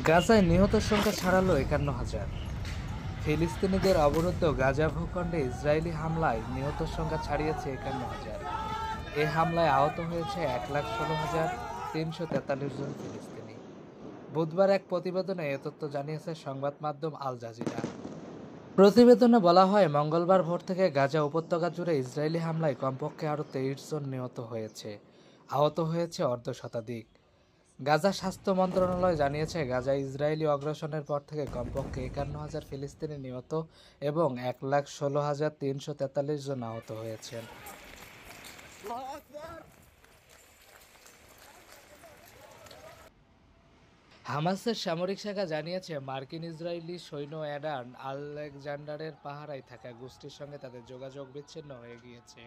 গাজায় নিহতের সংখ্যা ছাড়ালো ৫১,০০০। ফিলিস্তিনিদের অবরুদ্ধ গাজা ভূখণ্ডে ইসরায়েলি হামলায় নিহতের সংখ্যা ছাড়িয়েছে ৫১,০০০। এ হামলায় আহত হয়েছে ১,১৬,৩৪৩ জন ফিলিস্তিনি। বুধবার এক প্রতিবেদনে এ তথ্য জানিয়েছে সংবাদ মাধ্যম আল জাজিরা। প্রতিবেদনে বলা হয়, মঙ্গলবার ভোর থেকে গাজা উপত্যকা জুড়ে ইসরায়েলি হামলায় কমপক্ষে আরও ২৩ জন নিহত হয়েছে, আহত হয়েছে অর্ধশতাধিক। গাজা স্বাস্থ্য মন্ত্রণালয় জানিয়েছে, গাজায় ইসরায়েলি অগ্রাসনের পর থেকে কমপক্ষে ৫১,০০০ ফিলিস্তিনি নিহত এবং ১,১৬,৩৪৩ জন আহত হয়েছেন। হামাসের সামরিক শাখা জানিয়েছে, মার্কিন ইসরায়েলি সৈন্য অ্যাডার্ন আলেকজান্ডারের পাহারায় থাকা গোষ্ঠীর সঙ্গে তাদের যোগাযোগ বিচ্ছিন্ন হয়ে গিয়েছে।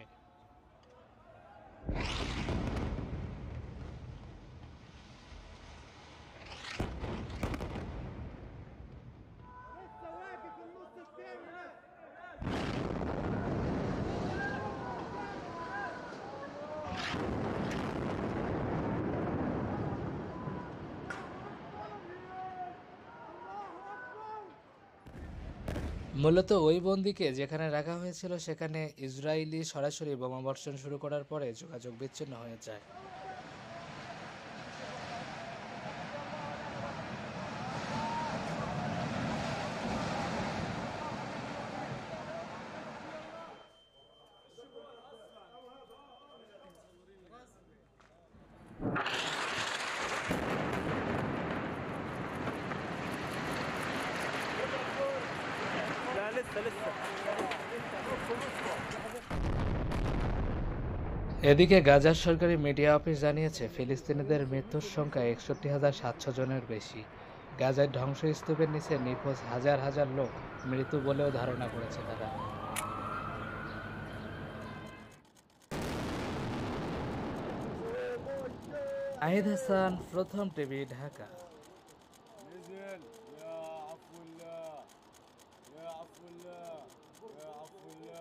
মূলত ওই বন্দীকে যেখানে রাখা হয়েছিল সেখানে ইসরায়েলি সরাসরি বোমাবর্ষণ শুরু করার পরে যোগাযোগ বিচ্ছিন্ন হয়ে যায়। এদিকে গাজার সরকারি মিডিয়া অফিস জানিয়েছে, ফিলিস্তিনিদের মৃত্যুর সংখ্যা ৬১,৭০০ জনের বেশি। গাজার ধ্বংসস্তূপের নিচে নিখোঁজ হাজার হাজার লোক মৃত বলেও ধারণা করেছে তারা। আহিদ হাসান, প্রথম টিভি, ঢাকা। نزل يا عفو الله يا عفو الله يا عفو الله